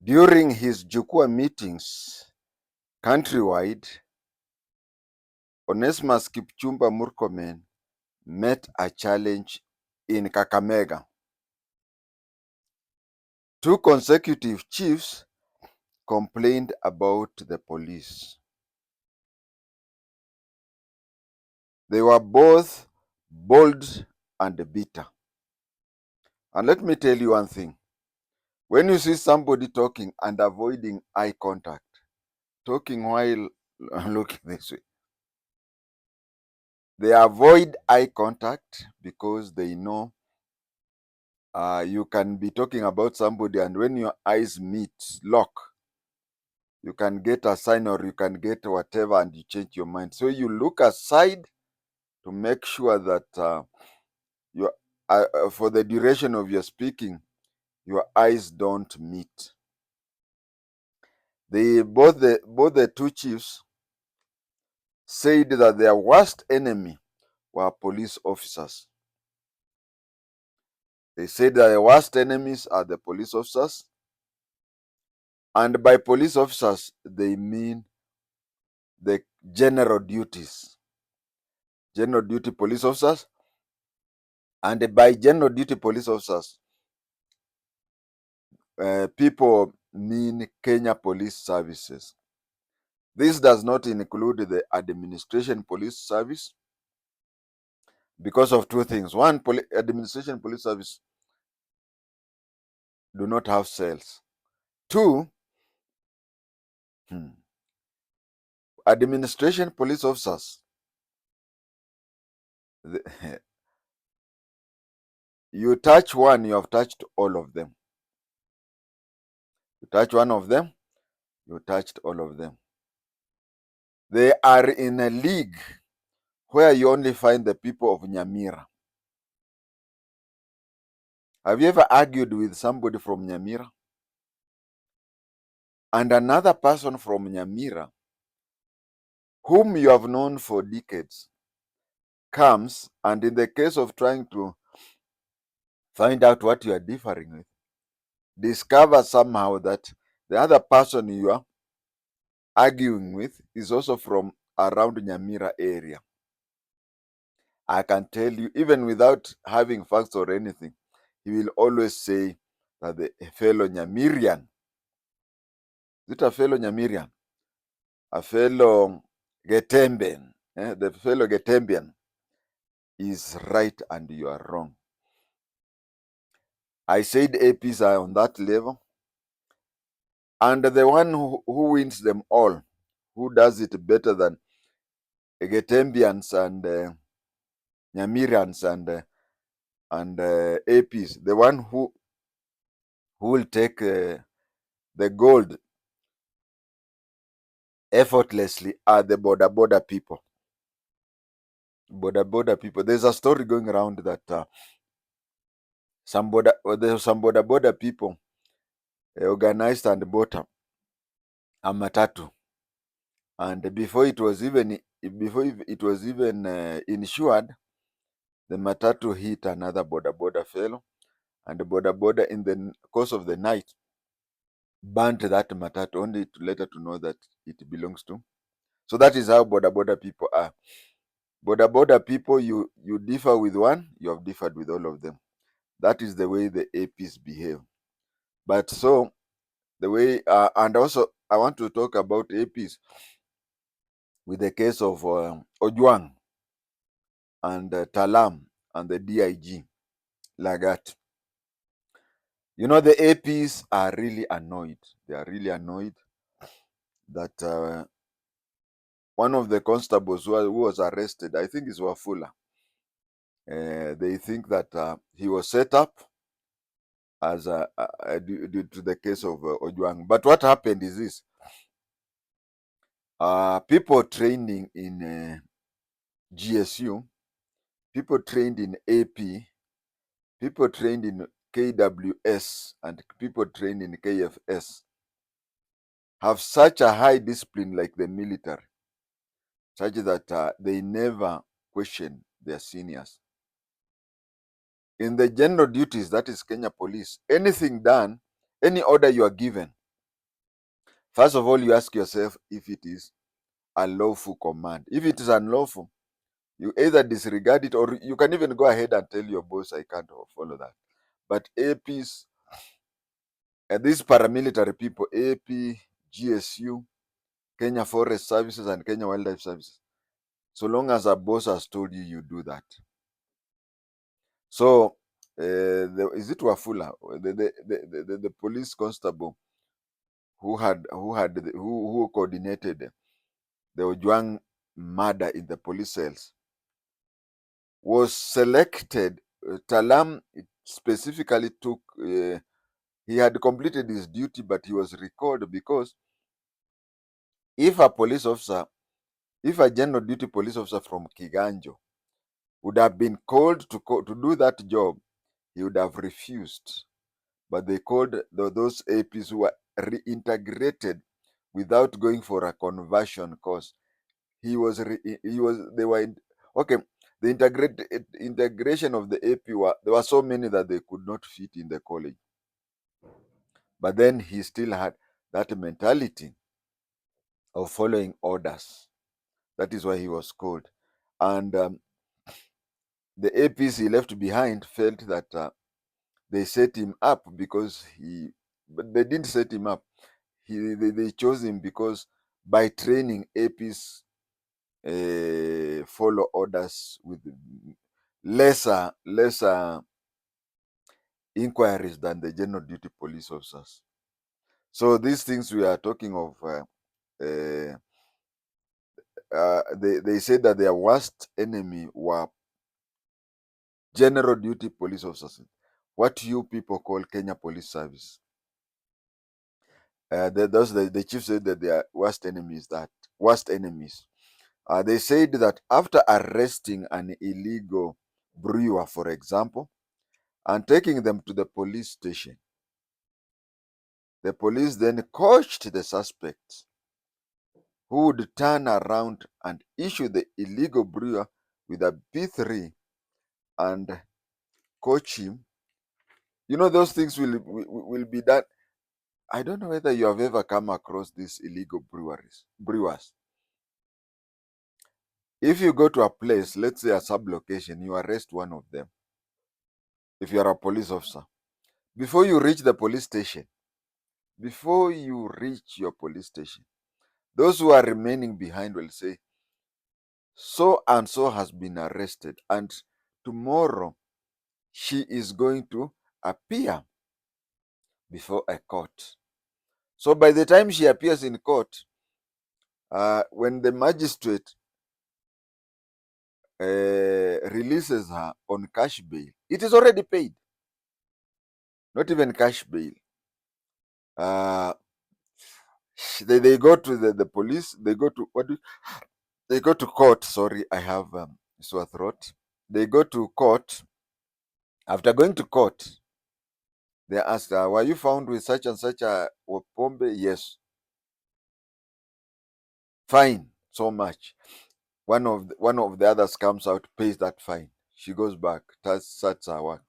During his Jukwaa meetings countrywide, Onesmus Kipchumba Murkomen met a challenge in Kakamega. 2 consecutive chiefs complained about the police. They were both bold and bitter. And let me tell you one thing. When you see somebody talking and avoiding eye contact, talking while looking this way, they avoid eye contact because they know you can be talking about somebody, and when your eyes meet, lock, you can get a sign or you can get whatever and you change your mind. So you look aside to make sure that for the duration of your speaking, your eyes don't meet. Both the 2 chiefs said that their worst enemy were police officers. They said that the worst enemies are the police officers. And by police officers, they mean the general duties. General duty police officers. And by general duty police officers, people mean Kenya Police Services. This does not include the administration police service because of 2 things. One, administration police service do not have cells. 2, administration police officers, you touch one, you have touched all of them. You touch one of them, you touched all of them. They are in a league where you only find the people of Nyamira. Have you ever argued with somebody from Nyamira? And another person from Nyamira, whom you have known for decades, comes, and in the case of trying to find out what you are differing with, discover somehow that the other person you are arguing with is also from around Nyamira area. I can tell you, even without having facts or anything, he will always say that the fellow Nyamirian, is it a fellow Nyamirian? A fellow Getembian, the fellow Getembian is right and you are wrong. I said APs are on that level. And the one who wins them all, who does it better than Getembians and Nyamirians and APs, the one who will take the gold effortlessly are the border people. Border people. There's a story going around that some border people organized and bought a matatu, and before it was even insured, the matatu hit another border fellow, and the border in the course of the night burnt that matatu, only to later to know that it belongs to. So that is how border people are. Border people, you differ with one, you have differed with all of them. That is the way the APs behave. But so the way, and also I want to talk about APs with the case of Ojwang and Talam and the DIG Lagat. You know, the APs are really annoyed. They are really annoyed that one of the constables who was arrested, I think is Wafula, they think that he was set up as due to the case of Ojwang. But what happened is this. People training in GSU, people trained in AP, people trained in KWS, and people trained in KFS have such a high discipline like the military, such that they never question their seniors. In the general duties, that is Kenya Police, anything done, any order you are given, First of all, you ask yourself if it is a lawful command. If it is unlawful, you either disregard it, or you can even go ahead and tell your boss, I can't follow that. But APs, these paramilitary people, AP, GSU, Kenya Forest Services, and Kenya Wildlife Services, so long as a boss has told you, you do that. So, is it Wafula, the police constable who coordinated the Ojwang murder in the police cells, was selected. Talam specifically took. He had completed his duty, but he was recalled because if a general duty police officer from Kiganjo would have been called to do that job, he would have refused. But they called those APs who were reintegrated without going for a conversion course. He was they were okay. The integration of the AP there were so many that they could not fit in the college. But then he still had that mentality of following orders. That is why he was called. And the APs he left behind felt that they set him up but they didn't set him up. They chose him because by training, APs follow orders with lesser inquiries than the general duty police officers. So these things we are talking of, they said that their worst enemy were general duty police officers, what you people call Kenya Police Service. The chief said that their worst enemies. They said that after arresting an illegal brewer, for example, and taking them to the police station, the police then coached the suspects, who would turn around and issue the illegal brewer with a B3 and coach him. You know, those things will be done. I don't know whether you have ever come across these illegal brewers. If you go to a place, let's say a sub-location, you arrest one of them. If you are a police officer, before you reach the police station, before you reach your police station, those who are remaining behind will say, so and so has been arrested, and tomorrow she is going to appear before a court. So by the time she appears in court, when the magistrate releases her on cash bail, it is already paid. Not even cash bail. They go to the police. They go to they go to court. Sorry, I have sore throat. They go to court. After going to court, they ask, were you found with such and such a pombe? Yes. Fine, so much. One of the others comes out, pays that fine. She goes back, starts her work.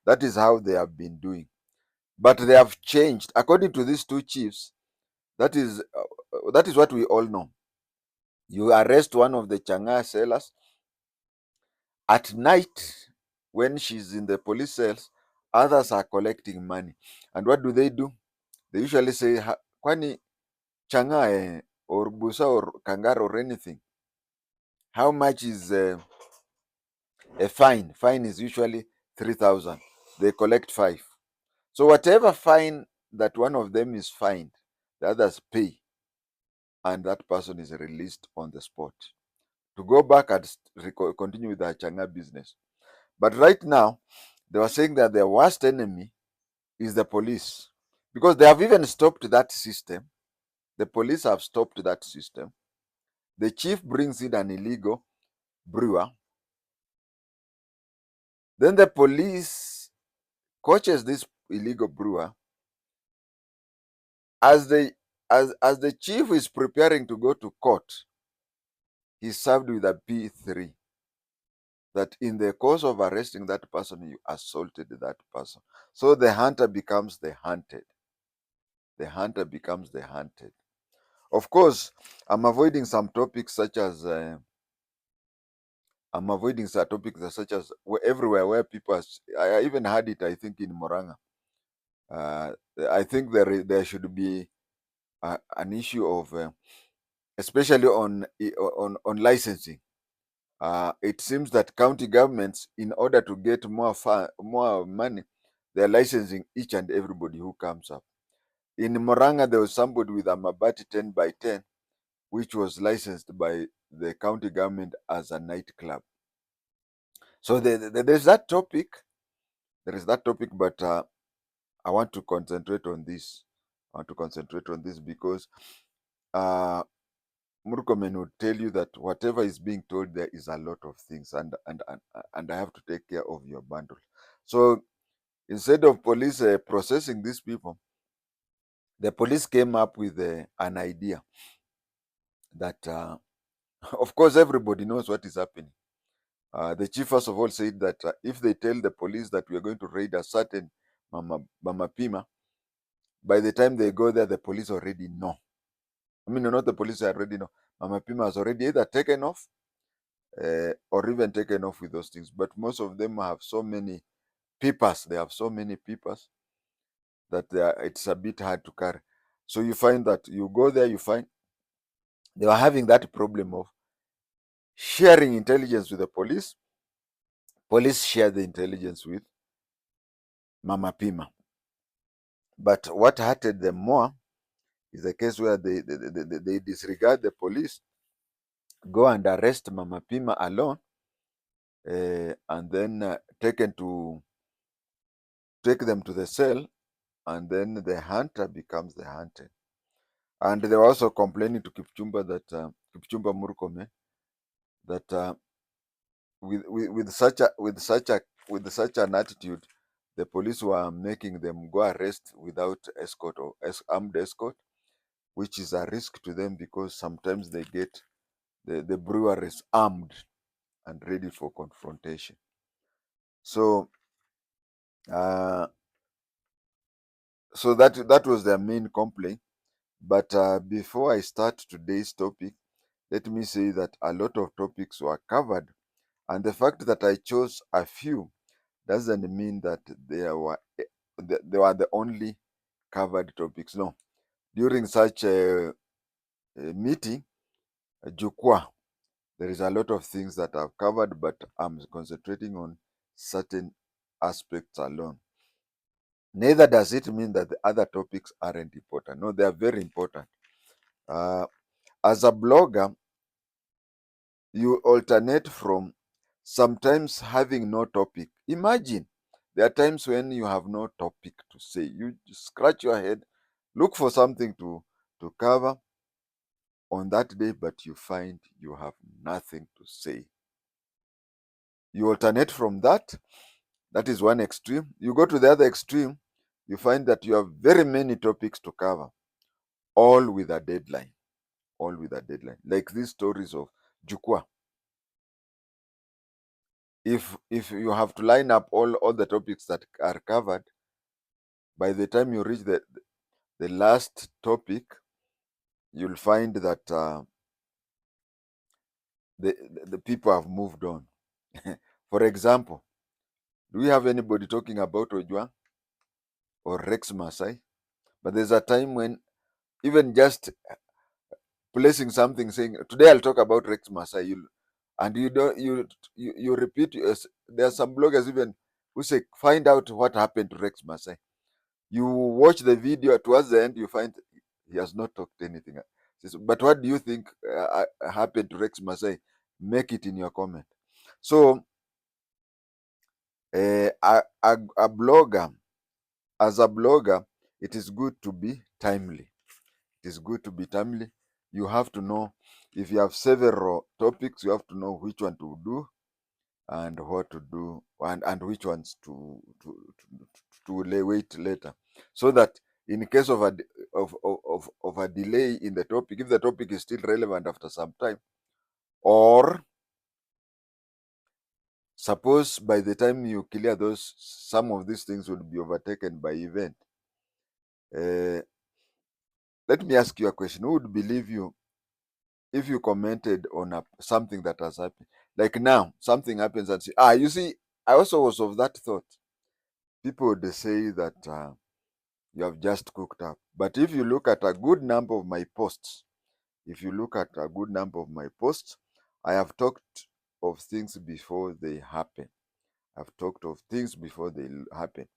That is how they have been doing. But they have changed. According to these two chiefs, that is what we all know. You arrest one of the changa sellers at night when she's in the police cells. Others are collecting money, and what do? They usually say, "Kwani changa or busa or kangar or anything? How much is a fine? Fine is usually 3,000. They collect 5. So whatever fine that one of them is fined, the others pay, and that person is released on the spot to go back and continue with their changa business. But right now, they were saying that their worst enemy is the police, because they have even stopped that system. The police have stopped that system. The chief brings in an illegal brewer. Then the police coaches this illegal brewer. As the chief is preparing to go to court, he's served with a P3 that in the course of arresting that person, you assaulted that person. So the hunter becomes the hunted. The hunter becomes the hunted. Of course, I'm avoiding some topics such as everywhere where people I even had it, I think, in Moranga. I think there should be an issue of especially on licensing. It seems that county governments, in order to get more money, they're licensing each and everybody who comes up. In Moranga, there was somebody with a Mabati 10 by 10, which was licensed by the county government as a nightclub. So there's that topic. There is that topic, but I want to concentrate on this. Because Murkomen would tell you that whatever is being told, there is a lot of things, and I have to take care of your bundle. So instead of police processing these people, the police came up with an idea that, of course, everybody knows what is happening. The chief, first of all, said that if they tell the police that we are going to raid a certain Mama Pima, by the time they go there, the police already know. I mean, not the police already know. Mama Pima has already either taken off or even taken off with those things. But most of them have so many peepers. They have so many peepers that it's a bit hard to carry. So you find that you go there, you find they were having that problem of sharing intelligence with the police. Police share the intelligence with Mama Pima. But what hurted them more is the case where they disregard the police, go and arrest Mama Pima alone, and then take them to the cell, and then the hunter becomes the hunted. And they were also complaining to Kipchumba that Kipchumba Murkomen that with such an attitude, the police were making them go arrest without escort or armed escort, which is a risk to them because sometimes they get the breweries armed and ready for confrontation. So so that was their main complaint. But before I start today's topic, let me say that a lot of topics were covered, and the fact that I chose a few doesn't mean that they were the only covered topics. No, during such a meeting, a Jukwa, there is a lot of things that I've covered, but I'm concentrating on certain aspects alone. Neither does it mean that the other topics aren't important. No, they are very important. As a blogger, you alternate from sometimes having no topic. Imagine there are times when you have no topic to say. You just scratch your head, look for something to cover on that day, but you find you have nothing to say. You alternate from that. That is one extreme. You go to the other extreme, you find that you have very many topics to cover, all with a deadline. All with a deadline. Like these stories of Jukwa. If you have to line up all the topics that are covered, by the time you reach the last topic, you'll find that the people have moved on. For example, do we have anybody talking about Ojwang or Rex Masai? But there's a time when even just placing something saying today I'll talk about Rex Masai, and you don't you repeat. There are some bloggers even who say find out what happened to Rex Masai. You watch the video towards the end, you find he has not talked anything. But what do you think happened to Rex Masai? Make it in your comment. So a blogger, as a blogger, it is good to be timely. It is good to be timely. You have to know if you have several topics, you have to know which one to do and what to do, and which ones to wait later, so that in case of a delay in the topic, if the topic is still relevant after some time, or suppose by the time you clear those, some of these things will be overtaken by event. Let me ask you a question. Who would believe you if you commented on something that has happened? Like now, something happens and say, you see, I also was of that thought. People would say that you have just cooked up. But if you look at a good number of my posts, I have talked of things before they happen. I've talked of things before they happen.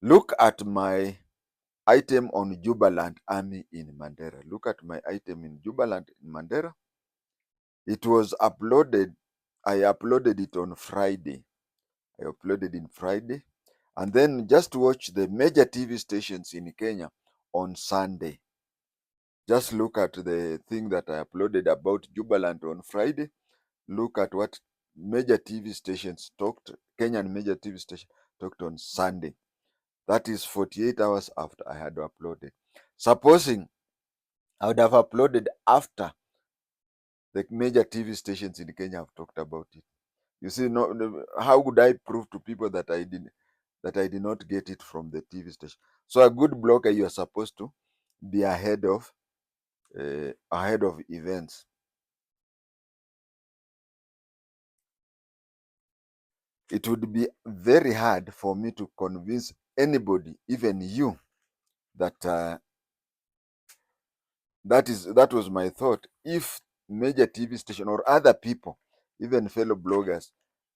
Look at my item on Jubaland Army in Mandera. Look at my item in Jubaland in Mandera. It was uploaded. I uploaded it on Friday. And then just watch the major TV stations in Kenya on Sunday. Just look at the thing that I uploaded about Jubaland on Friday. Look at what major TV stations talked, Kenyan major TV stations talked on Sunday. That is 48 hours after I had uploaded. Supposing I would have uploaded after the major TV stations in Kenya have talked about it. You see, how would I prove to people that I did not get it from the TV station? So a good blogger, you are supposed to be ahead of events. It would be very hard for me to convince anybody, even you, that that was my thought. If major TV station or other people, even fellow bloggers,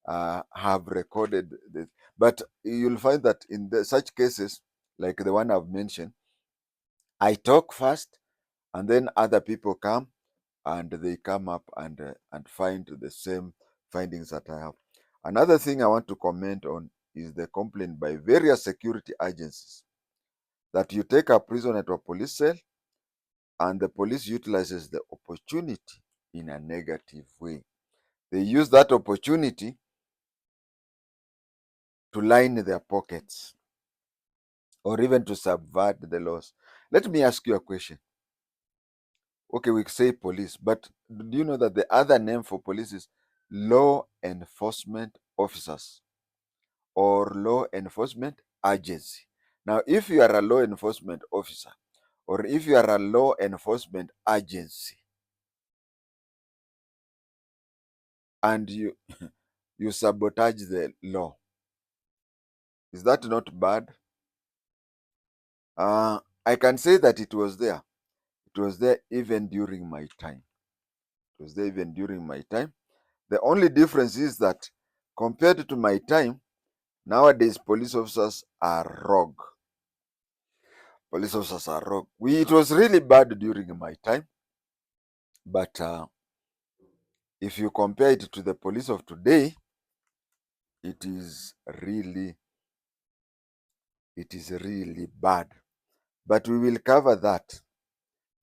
have recorded this, but you'll find that in such cases, like the one I've mentioned, I talk first, and then other people come, and they come up and find the same findings that I have. Another thing I want to comment on is the complaint by various security agencies that you take a prisoner to a police cell and the police utilizes the opportunity in a negative way. They use that opportunity to line their pockets or even to subvert the laws. Let me ask you a question. Okay, we say police, but do you know that the other name for police is law enforcement officers or law enforcement agency? Now, if you are a law enforcement officer or if you are a law enforcement agency and you sabotage the law, is that not bad? I can say that it was there. It was there even during my time. It was there even during my time. The only difference is that compared to my time, nowadays police officers are rogue. Police officers are rogue. It was really bad during my time, but if you compare it to the police of today, it is really bad. But we will cover that.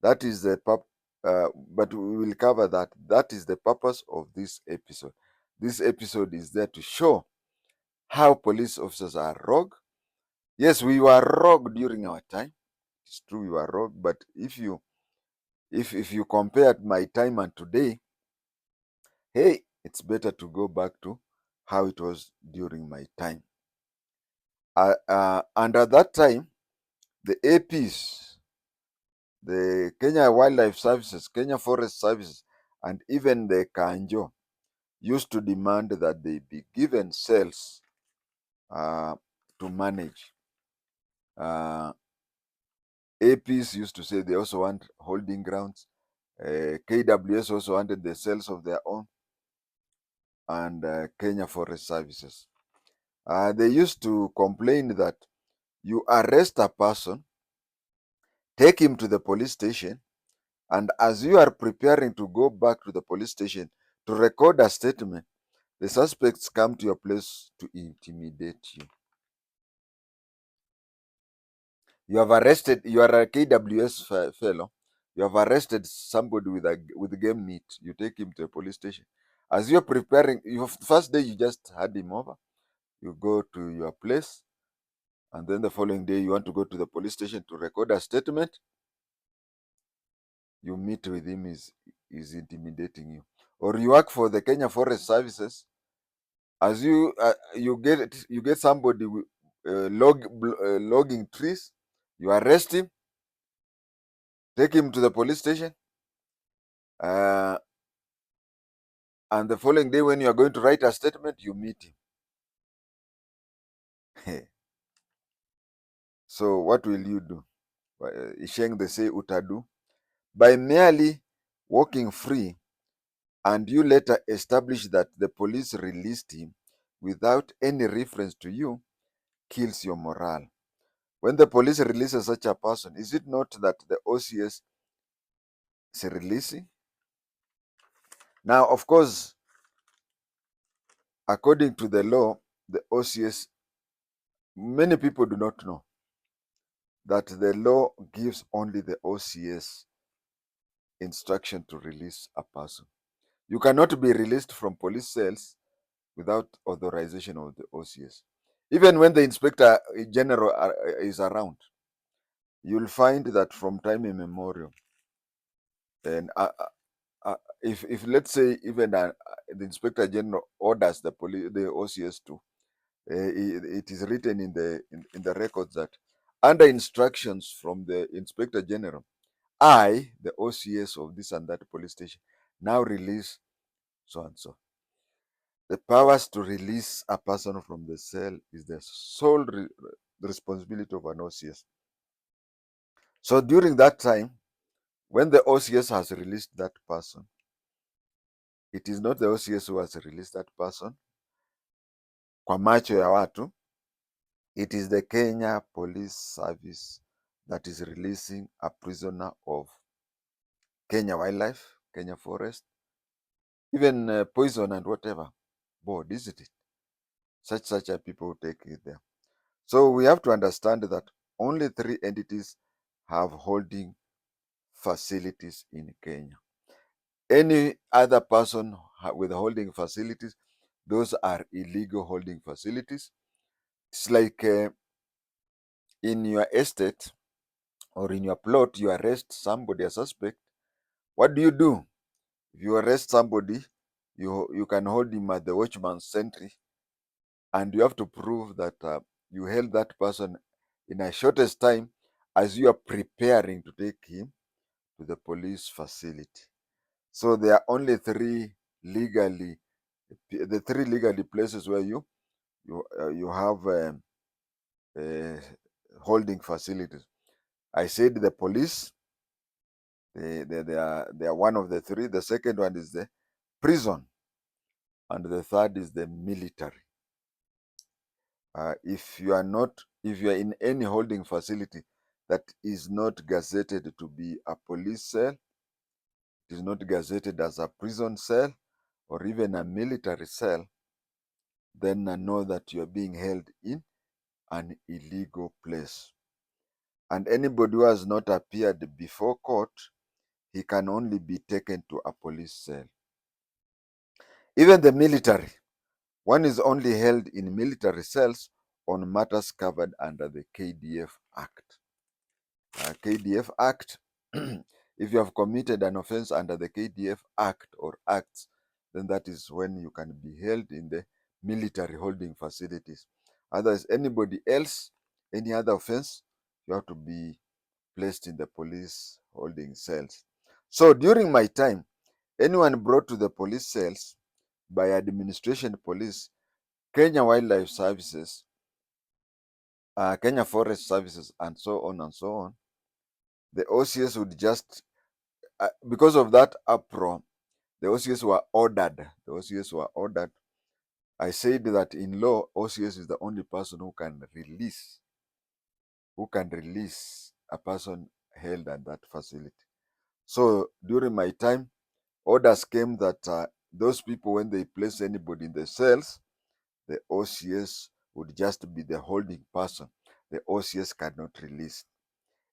That is the but we will cover that. That is the purpose of this episode. This episode is there to show how police officers are rogue. Yes, we were rogue during our time. It's true we were rogue, but if you compare my time and today, hey, it's better to go back to how it was during my time. And at that time, the APs, the Kenya Wildlife Services, Kenya Forest Services, and even the Kanjo used to demand that they be given cells to manage. APs used to say they also want holding grounds. KWS also wanted the cells of their own, and Kenya Forest Services. They used to complain that you arrest a person, take him to the police station, and as you are preparing to go back to the police station to record a statement, the suspects come to your place to intimidate you. You have arrested, you are a KWS fellow, you have arrested somebody with game meat, you take him to a police station. As you're preparing, first day you just had him over, you go to your place, and then the following day you want to go to the police station to record a statement, you meet with him, is intimidating you. Or you work for the Kenya Forest Services, as you get somebody logging trees, you arrest him, take him to the police station, and the following day when you are going to write a statement, you meet him. So what will you do? Isheng, they say utadu. By merely walking free, and you later establish that the police released him without any reference to you, kills your morale. When the police releases such a person, is it not that the OCS is releasing? Now, of course, according to the law, the OCS, many people do not know that the law gives only the OCS instruction to release a person. You cannot be released from police cells without authorization of the OCS. Even when the inspector general is around, you'll find that from time immemorial, and if let's say even the inspector general orders the OCS to, it is written in the records that under instructions from the inspector general, I, the OCS of this and that police station, now release so and so. The powers to release a person from the cell is the sole responsibility of an OCS. So during that time, when the OCS has released that person, it is not the OCS who has released that person. Kwa macho ya watu, it is the Kenya Police Service that is releasing a prisoner of Kenya Wildlife, Kenya Forest, even poison and whatever board, isn't it? Such a people who take it there. So we have to understand that only 3 entities have holding facilities in Kenya. Any other person with holding facilities, those are illegal holding facilities. It's like in your estate or in your plot, you arrest somebody, a suspect. What do? If you arrest somebody, you can hold him at the watchman's sentry, and you have to prove that you held that person in a shortest time as you are preparing to take him to the police facility. So there are only the three legally places where you have holding facilities. I said the police, they are one of the three. The second one is the prison, and the third is the military. If you are in any holding facility that is not gazetted to be a police cell, it is not gazetted as a prison cell or even a military cell, then know that you are being held in an illegal place. And anybody who has not appeared before court, he can only be taken to a police cell. Even the military, one is only held in military cells on matters covered under the KDF Act. KDF Act, if you have committed an offense under the KDF Act or acts, then that is when you can be held in the military holding facilities. Otherwise, anybody else, any other offense, you have to be placed in the police holding cells. So during my time, anyone brought to the police cells by administration police, Kenya Wildlife Services, Kenya Forest Services, and so on and so on, the OCS would just, because of that uproar, the OCS were ordered. The OCS were ordered. I said that in law, OCS is the only person who can release a person held at that facility. So during my time, orders came that those people, when they place anybody in the cells, the OCS would just be the holding person. The OCS cannot release.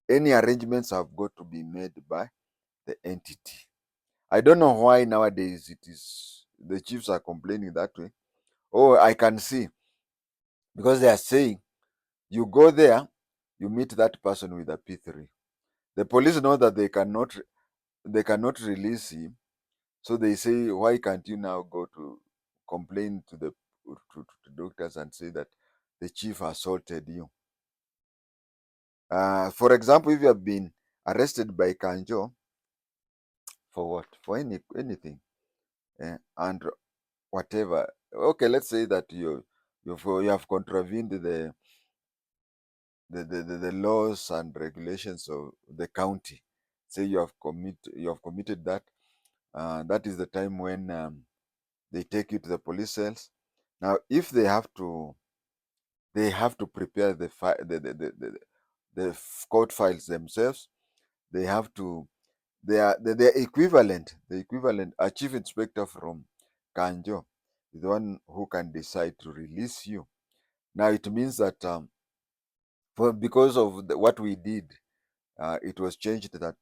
Any arrangements have got to be made by the entity. I don't know why nowadays the chiefs are complaining that way. Oh, I can see, because they are saying you go there, you meet that person with a P3. The police know that they cannot release him, so they say, why can't you now go to complain to the doctors and say that the chief assaulted you? For example, if you have been arrested by Kanjo for what? For anything, and whatever. Okay, let's say that you have contravened the laws and regulations of the county. Say you have committed that. That is the time when they take you to the police cells. Now, if they have to prepare the court files themselves. They have to they are equivalent. The equivalent, a chief inspector from Kanjo is the one who can decide to release you. Now it means that because of what we did, it was changed that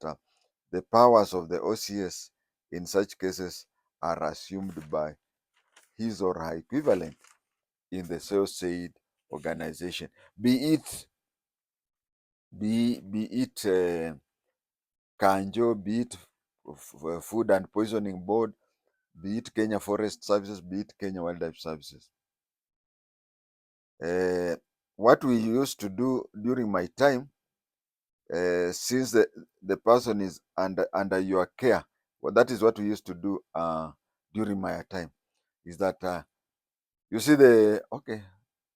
the powers of the OCS in such cases are assumed by his or her equivalent in the so said organization, be it Kanjo, be it Food and Poisoning Board, be it Kenya Forest Services, be it Kenya Wildlife Services. What we used to do during my time, since the person is under your care, well, that is what we used to do during my time, is that you see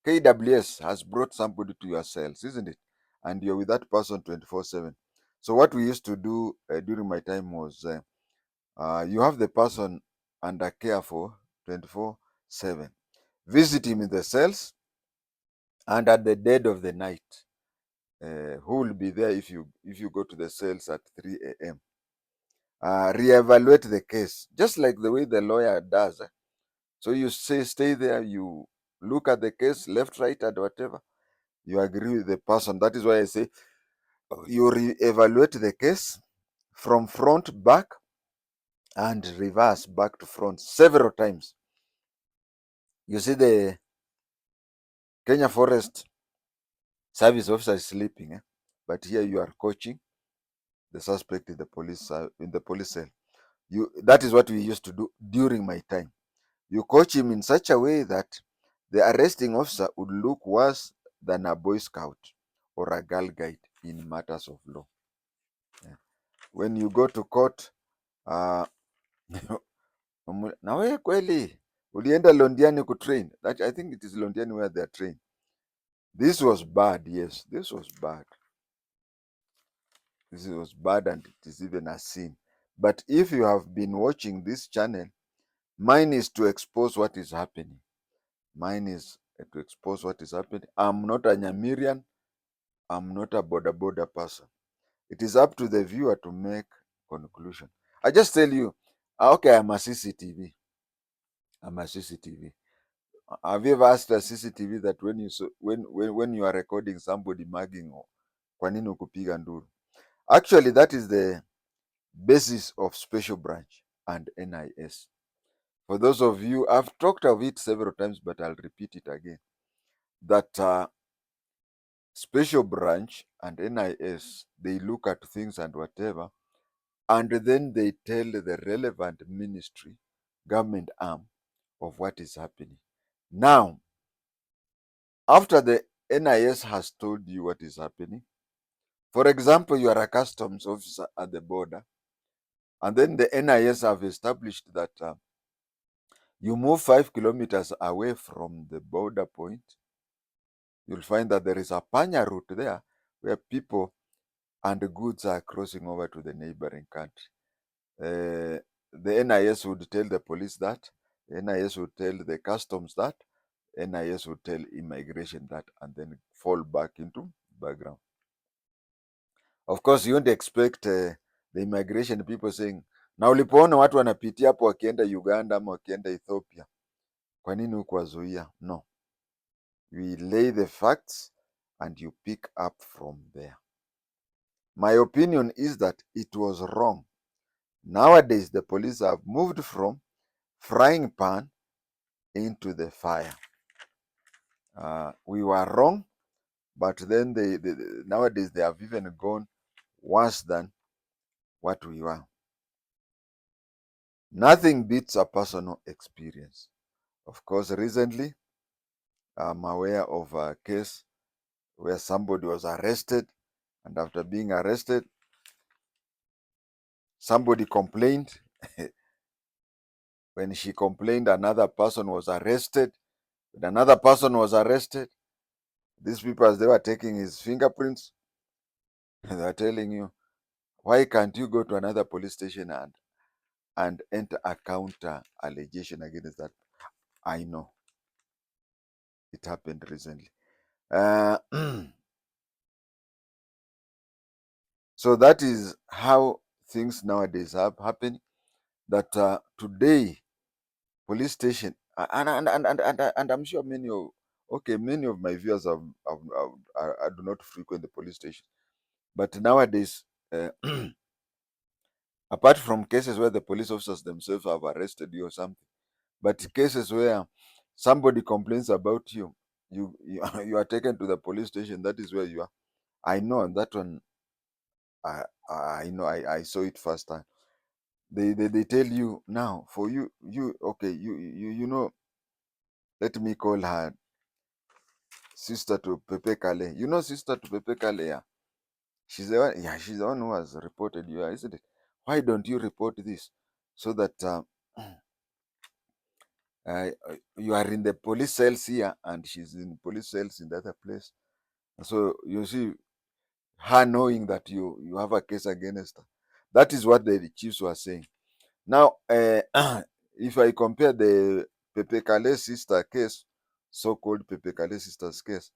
KWS has brought somebody to your cells, isn't it? And you're with that person 24/7. So what we used to do during my time was you have the person under care for 24/7. Visit him in the cells, and at the dead of the night, who will be there if you go to the cells at 3 a.m. Reevaluate the case, just like the way the lawyer does. So you stay there, you look at the case, left, right, and whatever. You agree with the person. That is why I say you re-evaluate the case from front, back, and reverse back to front several times. You see the Kenya Forest Service officer is sleeping, but here you are coaching the suspect in the police cell. That is what we used to do during my time. You coach him in such a way that the arresting officer would look worse than a Boy Scout or a Girl Guide in matters of law. Yeah. When you go to court, uh, na wewe kweli ulienda Londiani kutrain? That I think it is Londiani where they are trained. This was bad. Yes, this was bad. This was bad, and it is even a sin. But if you have been watching this channel, mine is to expose what is happening. Mine is to expose what is happening. I'm not a Nyamirian. I'm not a border person. It is up to the viewer to make conclusion. I just tell you, okay, I'm a CCTV. I'm a CCTV. Have you ever asked a CCTV that when you are recording somebody mugging, kwa nini ukupiga nduru? Actually, that is the basis of special branch and NIS. For those of you, I've talked of it several times, but I'll repeat it again. That special branch and NIS, they look at things and whatever, and then they tell the relevant ministry, government arm, of what is happening. Now, after the NIS has told you what is happening, for example, you are a customs officer at the border, and then the NIS have established that you move 5 kilometers away from the border point, you'll find that there is a Panya route there where people and goods are crossing over to the neighboring country. The NIS would tell the police that, the NIS would tell the customs that, NIS would tell immigration that, and then fall back into background. Of course, you won't expect the immigration people saying, na ulipoona watu wanapitia hapo wakienda Uganda ama wakienda Ethiopia, kwa nini hukuwazuia? No. We lay the facts and you pick up from there. My opinion is that it was wrong. Nowadays, the police have moved from frying pan into the fire. We were wrong, but then nowadays they have even gone worse than what we were. Nothing beats a personal experience. Of course, recently, I'm aware of a case where somebody was arrested, and after being arrested, somebody complained. When she complained, another person was arrested. When another person was arrested, these people, as they were taking his fingerprints, they were telling you, why can't you go to another police station and enter a counter allegation against that? I know. It happened recently. Uh, so that is how things nowadays have happened. That today, police station, and I'm sure many of my viewers do not frequent the police station. But nowadays, uh, apart from cases where the police officers themselves have arrested you or something, but cases where somebody complains about you, you are taken to the police station. That is where you are. I know that one. I know. I saw it first time. They tell you now, for you okay, you know. Let me call her sister to Pepe Kale. You know sister to Pepe Kale. Yeah, she's the one. Yeah, she's the one who has reported you, isn't it? Why don't you report this so that you are in the police cells here and she's in police cells in the other place? So you see, her knowing that you have a case against her. That is what the chiefs were saying. Now, if I compare the Pepe Kale sister case, so-called Pepe Kale sister's case,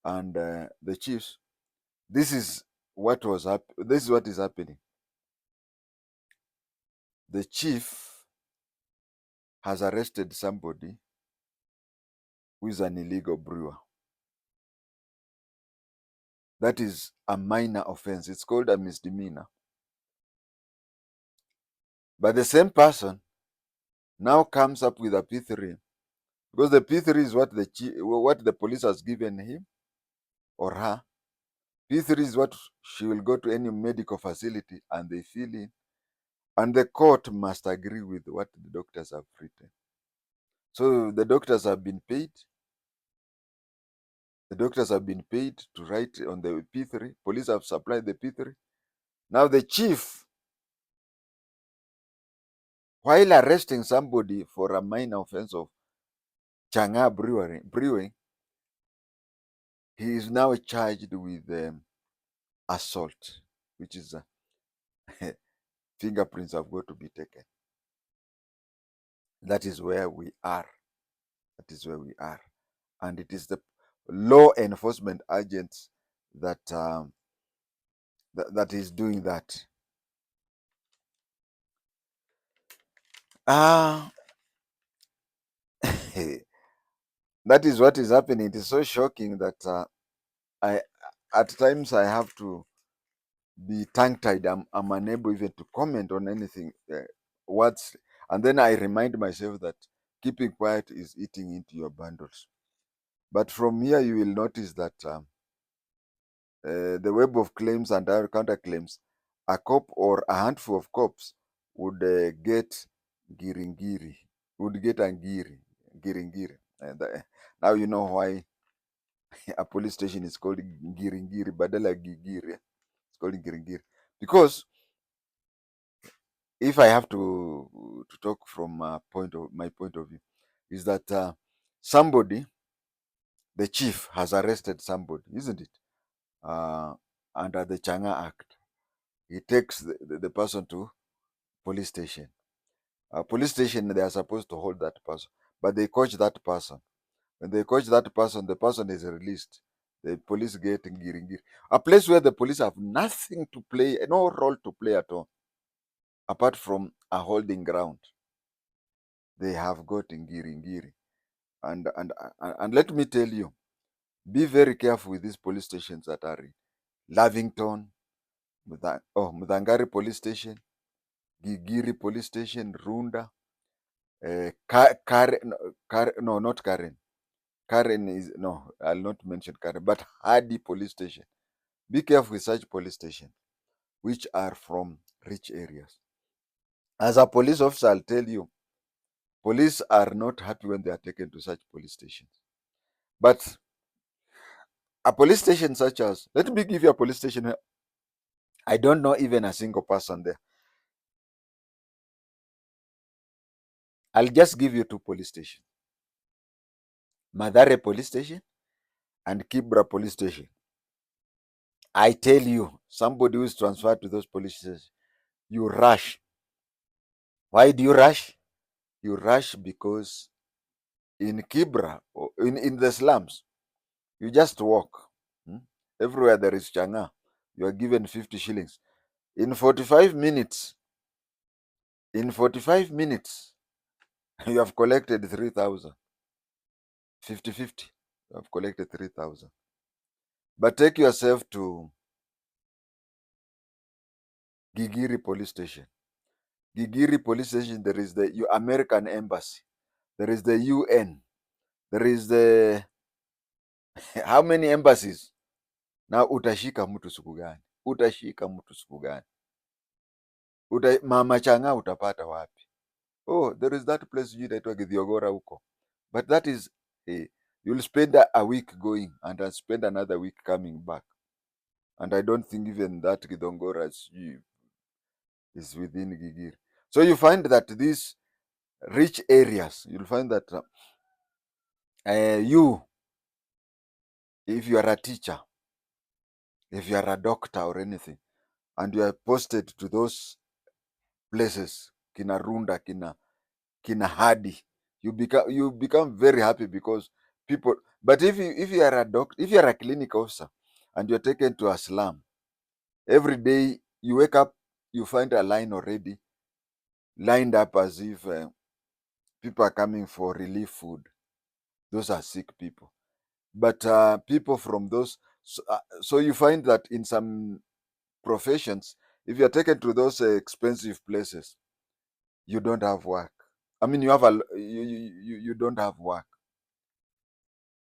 and the chiefs, this is this is what is happening. The chief has arrested somebody who is an illegal brewer. That is a minor offense. It's called a misdemeanor. But the same person now comes up with a P3, because the P3 is what the police has given him or her. P3 is what she will go to any medical facility and they fill in, and the court must agree with what the doctors have written. So the doctors have been paid. The doctors have been paid to write on the P3. Police have supplied the P3. Now the chief, while arresting somebody for a minor offense of Changa brewing, he is now charged with assault, which is fingerprints have got to be taken. That is where we are. That is where we are. And it is the law enforcement agents that that is doing that. Ah, that is what is happening. It is so shocking that I, at times, I have to be tongue-tied. I'm unable even to comment on anything. Words, and then I remind myself that keeping quiet is eating into your bundles. But from here, you will notice that the web of claims and our counterclaims, a cop or a handful of cops would get giringiri, would get angiri, giringiri. And now you know why a police station is called giringiri, badala gigiri. It's called giringiri. Because if I have to talk from my point of view, is that somebody, the chief, has arrested somebody, isn't it? Under the Changa Act, he takes the person to police station. Police station, they are supposed to hold that person, but they coach that person. When they coach that person, the person is released. The police get ngiri. A place where the police have nothing to play, no role to play at all, apart from a holding ground. They have got ngiri. And let me tell you, be very careful with these police stations that are in Lavington, Mudangari police station, Gigiri police station, Runda, Karen, no, not Karen. Karen is, no, I'll not mention Karen, but Hardy police station. Be careful with such police stations, which are from rich areas. As a police officer, I'll tell you, police are not happy when they are taken to such police stations. But a police station such as, let me give you a police station. I don't know even a single person there. I'll just give you 2 police stations. Madare police station and Kibra police station. I tell you, somebody who is transferred to those police stations, you rush. Why do you rush? You rush because in Kibra, or in the slums, you just walk. Hmm? Everywhere there is changa, you are given 50 shillings. In 45 minutes, in 45 minutes, you have collected 3,000. 50-50, you have collected 3,000. But take yourself to Gigiri police station. Gigiri police station, there is the American embassy. There is the UN. There is the how many embassies? Na utashika mtu siku gani? Utashika mtu siku gani? Mama changa utapata wapi? Oh, there is that place sijui inaitwa Githiogora huko. But that is you'll spend a week going and I'll spend another week coming back. And I don't think even that Githongora is within Gigiri. So you find that these rich areas, you'll find that you, if you are a teacher, if you are a doctor or anything, and you are posted to those places, kina Runda, kina Hadi, you become very happy because people. But if you are a doctor, if you are a clinic officer, and you're taken to a slum, every day you wake up, you find a line already lined up as if people are coming for relief food. Those are sick people. But people from those, so you find that in some professions, if you're taken to those expensive places, you don't have work. I mean, you don't have work.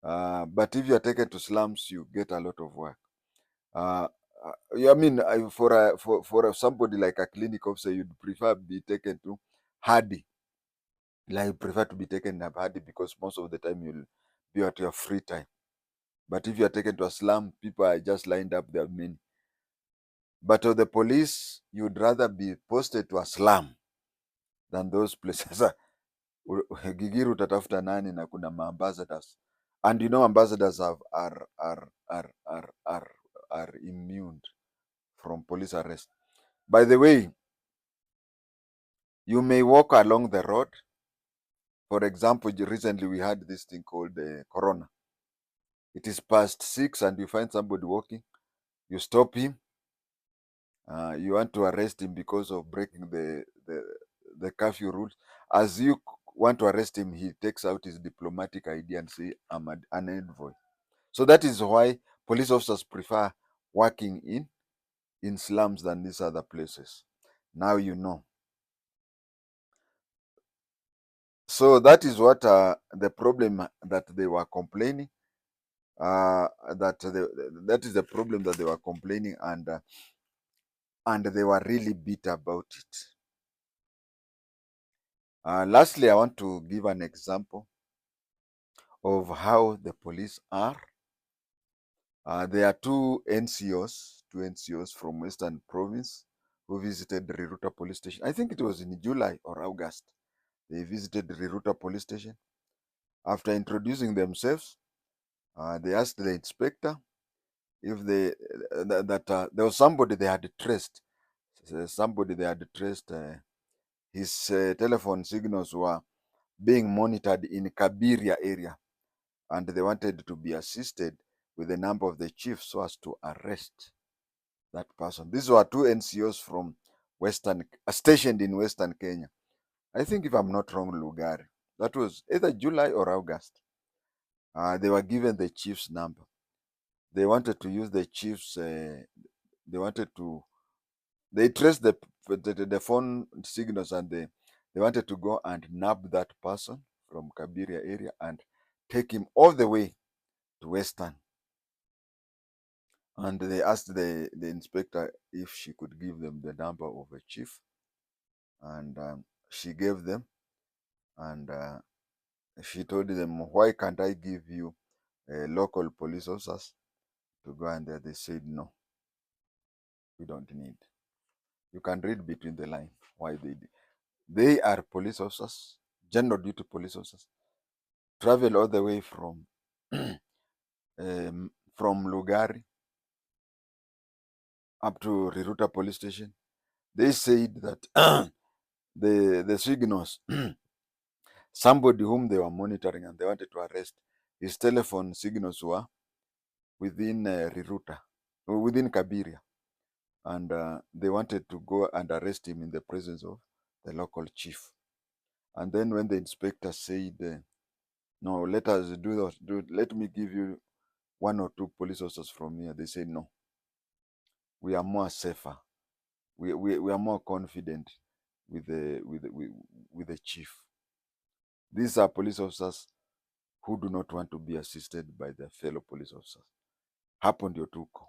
But if you're taken to slums, you get a lot of work. I mean, for somebody like a clinic officer, you'd prefer be taken to Hardy. Like you prefer to be taken to Hardy because most of the time you'll be at your free time. But if you are taken to a slum, people are just lined up there many. But of the police, you'd rather be posted to a slum than those places. Gigiri utatafuta nani na kuna ambassadors. And you know ambassadors are immune from police arrest. By the way, you may walk along the road. For example, recently we had this thing called Corona. It is past 6 and you find somebody walking. You stop him. You want to arrest him because of breaking the curfew rules. As you want to arrest him, he takes out his diplomatic ID and say, I'm an envoy. So that is why police officers prefer working in slums than these other places. Now you know. So that is what the problem that they were complaining. That is the problem that they were complaining, and they were really bitter about it. Lastly, I want to give an example of how the police are. There are two NCOs from Western Province who visited Riruta Police Station. I think it was in July or August. They visited Riruta Police Station. After introducing themselves, they asked the inspector if there was somebody they had traced. Somebody they had traced. His telephone signals were being monitored in Kabiria area, and they wanted to be assisted with the number of the chief so as to arrest that person. These were two NCOs from stationed in Western Kenya. I think, if I'm not wrong, Lugari. That was either July or August. They were given the chief's number. They wanted to use the chief's. They traced the phone signals, and they wanted to go and nab that person from Kabiria area and take him all the way to Western. And they asked the inspector if she could give them the number of a chief, and she gave them, and she told them, why can't I give you local police officers to go? And they said, no, we don't need. You can read between the lines why they did. They are police officers. general duty police officers, travel all the way from from Lugari up to Riruta police station. They said that the signals, somebody whom they were monitoring and they wanted to arrest, his telephone signals were within Riruta, within Kabiria, and they wanted to go and arrest him in the presence of the local chief. And then when the inspector said, no, let us let me give you 1 or 2 police officers from here, they said, no, we are more safer. We are more confident with the chief. These are police officers who do not want to be assisted by their fellow police officers. Hapo ndio tuko.